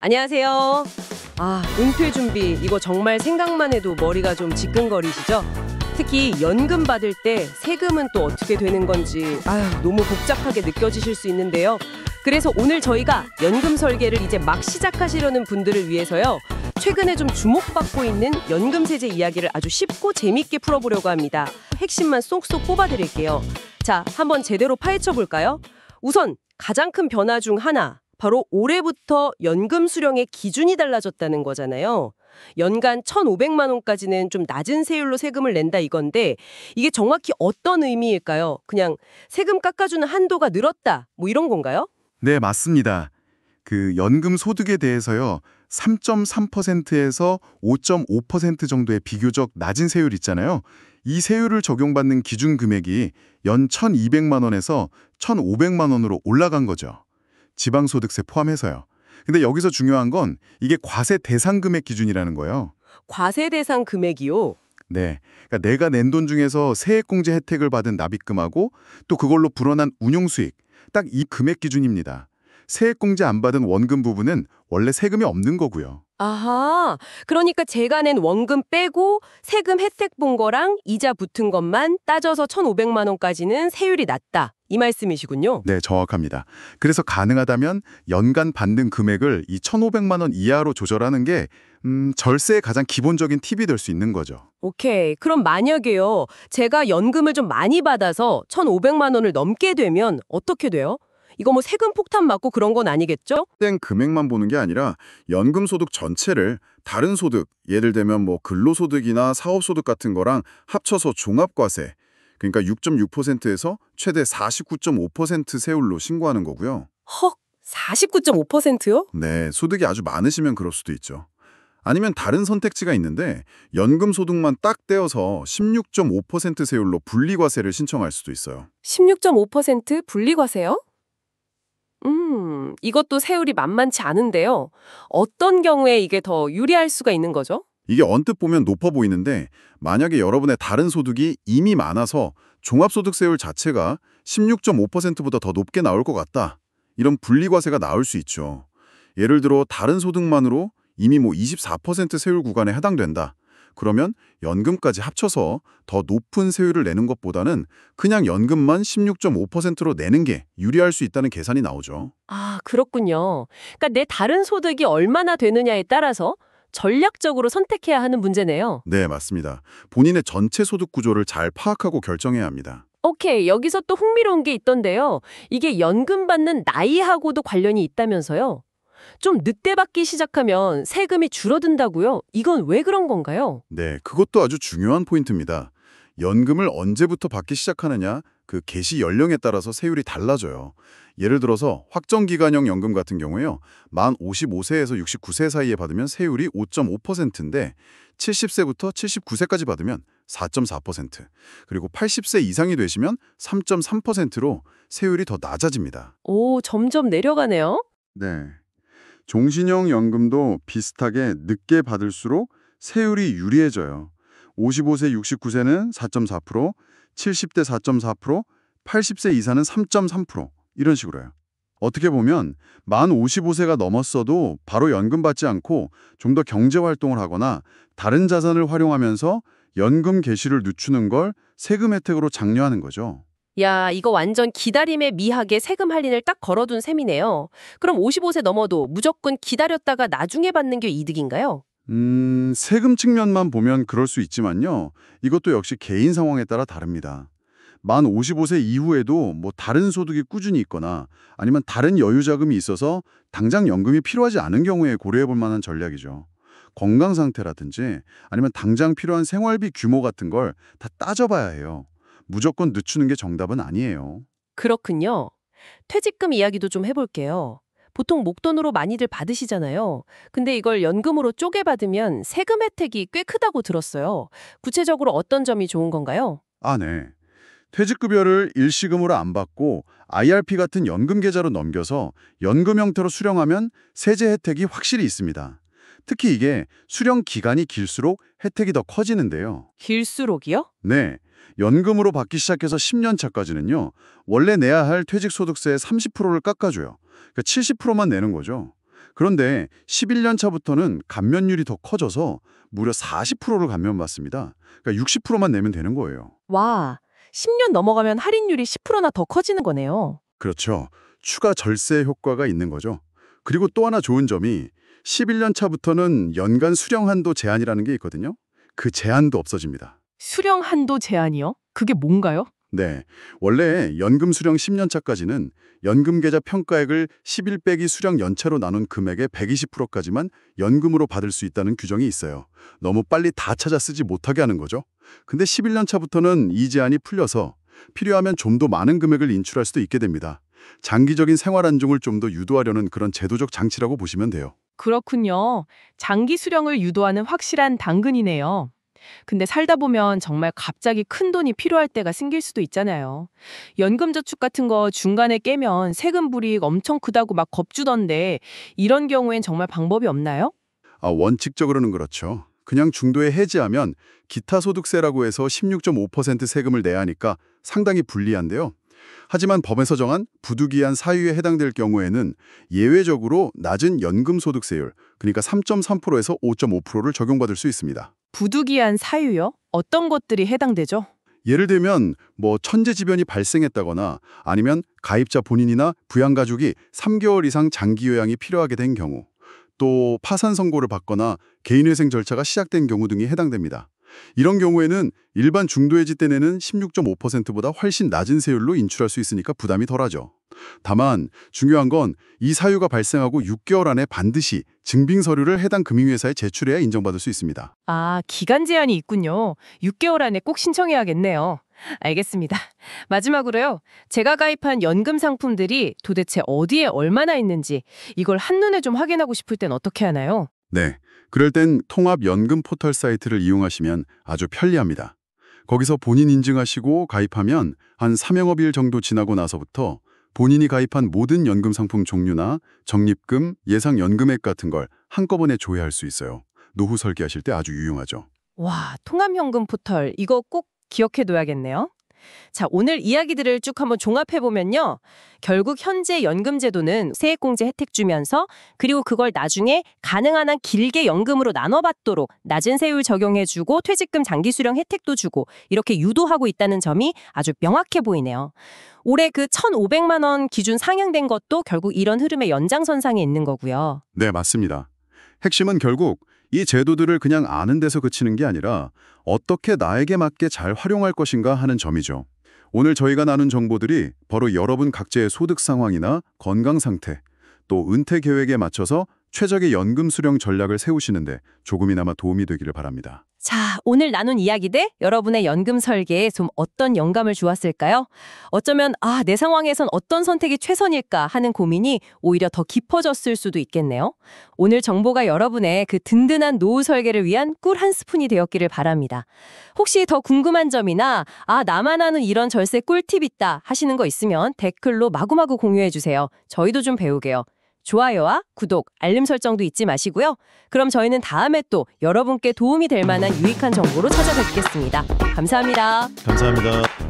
안녕하세요. 은퇴 준비 이거 정말 생각만 해도 머리가 좀 지끈거리시죠? 특히 연금 받을 때 세금은 또 어떻게 되는 건지 너무 복잡하게 느껴지실 수 있는데요. 그래서 오늘 저희가 연금 설계를 이제 막 시작하시려는 분들을 위해서요. 최근에 좀 주목받고 있는 연금 세제 이야기를 아주 쉽고 재밌게 풀어보려고 합니다. 핵심만 쏙쏙 뽑아드릴게요. 자, 한번 제대로 파헤쳐 볼까요? 우선 가장 큰 변화 중 하나. 바로 올해부터 연금 수령의 기준이 달라졌다는 거잖아요. 연간 1,500만 원까지는 좀 낮은 세율로 세금을 낸다 이건데 이게 정확히 어떤 의미일까요? 그냥 세금 깎아주는 한도가 늘었다 뭐 이런 건가요? 네, 맞습니다. 연금 소득에 대해서요. 3.3%에서 5.5% 정도의 비교적 낮은 세율 있잖아요. 이 세율을 적용받는 기준 금액이 연 1,200만 원에서 1,500만 원으로 올라간 거죠. 지방소득세 포함해서요. 근데 여기서 중요한 건 이게 과세 대상 금액 기준이라는 거예요. 과세 대상 금액이요? 네, 그러니까 내가 낸 돈 중에서 세액공제 혜택을 받은 납입금하고 또 그걸로 불어난 운용수익, 딱 이 금액 기준입니다. 세액공제 안 받은 원금 부분은 원래 세금이 없는 거고요. 아하, 그러니까 제가 낸 원금 빼고 세금 혜택 본 거랑 이자 붙은 것만 따져서 1,500만 원까지는 세율이 낮다. 이 말씀이시군요. 네, 정확합니다. 그래서 가능하다면 연간 받는 금액을 이 1,500만 원 이하로 조절하는 게 절세의 가장 기본적인 팁이 될 수 있는 거죠. 오케이. 그럼 만약에요. 제가 연금을 좀 많이 받아서 1,500만 원을 넘게 되면 어떻게 돼요? 이거 뭐 세금 폭탄 맞고 그런 건 아니겠죠? 땡 금액만 보는 게 아니라 연금 소득 전체를 다른 소득, 예를 들면 뭐 근로소득이나 사업소득 같은 거랑 합쳐서 종합과세, 그러니까 6.6%에서 최대 49.5% 세율로 신고하는 거고요. 헉, 49.5%요? 네, 소득이 아주 많으시면 그럴 수도 있죠. 아니면 다른 선택지가 있는데 연금 소득만 딱 떼어서 16.5% 세율로 분리과세를 신청할 수도 있어요. 16.5% 분리과세요? 이것도 세율이 만만치 않은데요. 어떤 경우에 이게 더 유리할 수가 있는 거죠? 이게 언뜻 보면 높아 보이는데 만약에 여러분의 다른 소득이 이미 많아서 종합소득세율 자체가 16.5%보다 더 높게 나올 것 같다. 이런 분리과세가 나올 수 있죠. 예를 들어 다른 소득만으로 이미 24% 세율 구간에 해당된다. 그러면 연금까지 합쳐서 더 높은 세율을 내는 것보다는 그냥 연금만 16.5%로 내는 게 유리할 수 있다는 계산이 나오죠. 그렇군요. 그러니까 내 다른 소득이 얼마나 되느냐에 따라서 전략적으로 선택해야 하는 문제네요. 네, 맞습니다. 본인의 전체 소득 구조를 잘 파악하고 결정해야 합니다. 오케이, 여기서 또 흥미로운 게 있던데요. 이게 연금 받는 나이하고도 관련이 있다면서요. 좀 늦게 받기 시작하면 세금이 줄어든다고요? 이건 왜 그런 건가요? 네, 그것도 아주 중요한 포인트입니다. 연금을 언제부터 받기 시작하느냐, 그 개시 연령에 따라서 세율이 달라져요. 예를 들어서 확정기간형 연금 같은 경우에요. 만 55세에서 69세 사이에 받으면 세율이 5.5%인데 70세부터 79세까지 받으면 4.4%, 그리고 80세 이상이 되시면 3.3%로 세율이 더 낮아집니다. 오, 점점 내려가네요. 네. 종신형 연금도 비슷하게 늦게 받을수록 세율이 유리해져요. 55세, 69세는 4.4%, 70대 4.4%, 80세 이사는 3.3% 이런 식으로요. 어떻게 보면 만 55세가 넘었어도 바로 연금 받지 않고 좀 더 경제활동을 하거나 다른 자산을 활용하면서 연금 개시를 늦추는 걸 세금 혜택으로 장려하는 거죠. 야, 이거 완전 기다림의 미학에 세금 할인을 딱 걸어둔 셈이네요. 그럼 55세 넘어도 무조건 기다렸다가 나중에 받는 게 이득인가요? 세금 측면만 보면 그럴 수 있지만요. 이것도 역시 개인 상황에 따라 다릅니다. 만 55세 이후에도 다른 소득이 꾸준히 있거나 아니면 다른 여유 자금이 있어서 당장 연금이 필요하지 않은 경우에 고려해 볼 만한 전략이죠. 건강 상태라든지 아니면 당장 필요한 생활비 규모 같은 걸 다 따져봐야 해요. 무조건 늦추는 게 정답은 아니에요. 그렇군요. 퇴직금 이야기도 좀 해볼게요. 보통 목돈으로 많이들 받으시잖아요. 근데 이걸 연금으로 쪼개받으면 세금 혜택이 꽤 크다고 들었어요. 구체적으로 어떤 점이 좋은 건가요? 네. 퇴직급여를 일시금으로 안 받고 IRP 같은 연금 계좌로 넘겨서 연금 형태로 수령하면 세제 혜택이 확실히 있습니다. 특히 이게 수령 기간이 길수록 혜택이 더 커지는데요. 길수록이요? 네. 연금으로 받기 시작해서 10년 차까지는요. 원래 내야 할 퇴직소득세의 30%를 깎아줘요. 그러니까 70%만 내는 거죠. 그런데 11년 차부터는 감면율이 더 커져서 무려 40%를 감면받습니다. 그러니까 60%만 내면 되는 거예요. 와, 10년 넘어가면 할인율이 10%나 더 커지는 거네요. 그렇죠. 추가 절세 효과가 있는 거죠. 그리고 또 하나 좋은 점이 11년 차부터는 연간 수령 한도 제한이라는 게 있거든요. 그 제한도 없어집니다. 수령 한도 제한이요? 그게 뭔가요? 네, 원래 연금 수령 10년 차까지는 연금 계좌 평가액을 11 빼기 수령 연차로 나눈 금액의 120%까지만 연금으로 받을 수 있다는 규정이 있어요. 너무 빨리 다 찾아 쓰지 못하게 하는 거죠. 근데 11년 차부터는 이 제한이 풀려서 필요하면 좀 더 많은 금액을 인출할 수도 있게 됩니다. 장기적인 생활 안정을 좀 더 유도하려는 그런 제도적 장치라고 보시면 돼요. 그렇군요. 장기 수령을 유도하는 확실한 당근이네요. 근데 살다 보면 정말 갑자기 큰 돈이 필요할 때가 생길 수도 있잖아요. 연금저축 같은 거 중간에 깨면 세금 불이익 엄청 크다고 막 겁주던데 이런 경우엔 정말 방법이 없나요? 원칙적으로는 그렇죠. 그냥 중도에 해지하면 기타 소득세라고 해서 16.5% 세금을 내야 하니까 상당히 불리한데요. 하지만 법에서 정한 부득이한 사유에 해당될 경우에는 예외적으로 낮은 연금 소득세율, 그러니까 3.3%에서 5.5%를 적용받을 수 있습니다. 부득이한 사유요? 어떤 것들이 해당되죠? 예를 들면 천재지변이 발생했다거나 아니면 가입자 본인이나 부양가족이 3개월 이상 장기 요양이 필요하게 된 경우, 또 파산 선고를 받거나 개인회생 절차가 시작된 경우 등이 해당됩니다. 이런 경우에는 일반 중도해지 때 내는 16.5%보다 훨씬 낮은 세율로 인출할 수 있으니까 부담이 덜하죠. 다만 중요한 건 이 사유가 발생하고 6개월 안에 반드시 증빙 서류를 해당 금융회사에 제출해야 인정받을 수 있습니다. 아, 기간 제한이 있군요. 6개월 안에 꼭 신청해야겠네요. 알겠습니다. 마지막으로요. 제가 가입한 연금 상품들이 도대체 어디에 얼마나 있는지 이걸 한눈에 좀 확인하고 싶을 땐 어떻게 하나요? 네, 그럴 땐 통합 연금 포털 사이트를 이용하시면 아주 편리합니다. 거기서 본인 인증하시고 가입하면 한 3영업일 정도 지나고 나서부터 본인이 가입한 모든 연금 상품 종류나 적립금, 예상 연금액 같은 걸 한꺼번에 조회할 수 있어요. 노후 설계하실 때 아주 유용하죠. 와, 통합연금 포털 이거 꼭 기억해둬야겠네요. 자, 오늘 이야기들을 쭉 한번 종합해보면요. 결국 현재 연금제도는 세액공제 혜택 주면서 그리고 그걸 나중에 가능한 한 길게 연금으로 나눠받도록 낮은 세율 적용해주고 퇴직금 장기 수령 혜택도 주고 이렇게 유도하고 있다는 점이 아주 명확해 보이네요. 올해 그 1,500만 원 기준 상향된 것도 결국 이런 흐름의 연장선상에 있는 거고요. 네, 맞습니다. 핵심은 결국 이 제도들을 그냥 아는 데서 그치는 게 아니라 어떻게 나에게 맞게 잘 활용할 것인가 하는 점이죠. 오늘 저희가 나눈 정보들이 바로 여러분 각자의 소득 상황이나 건강 상태, 또 은퇴 계획에 맞춰서 최적의 연금 수령 전략을 세우시는데 조금이나마 도움이 되기를 바랍니다. 자, 오늘 나눈 이야기들 여러분의 연금 설계에 좀 어떤 영감을 주었을까요? 어쩌면 내 상황에선 어떤 선택이 최선일까 하는 고민이 오히려 더 깊어졌을 수도 있겠네요. 오늘 정보가 여러분의 그 든든한 노후 설계를 위한 꿀 한 스푼이 되었기를 바랍니다. 혹시 더 궁금한 점이나 나만 아는 이런 절세 꿀팁 있다 하시는 거 있으면 댓글로 마구마구 공유해 주세요. 저희도 좀 배우게요. 좋아요와 구독, 알림 설정도 잊지 마시고요. 그럼 저희는 다음에 또 여러분께 도움이 될 만한 유익한 정보로 찾아뵙겠습니다. 감사합니다. 감사합니다.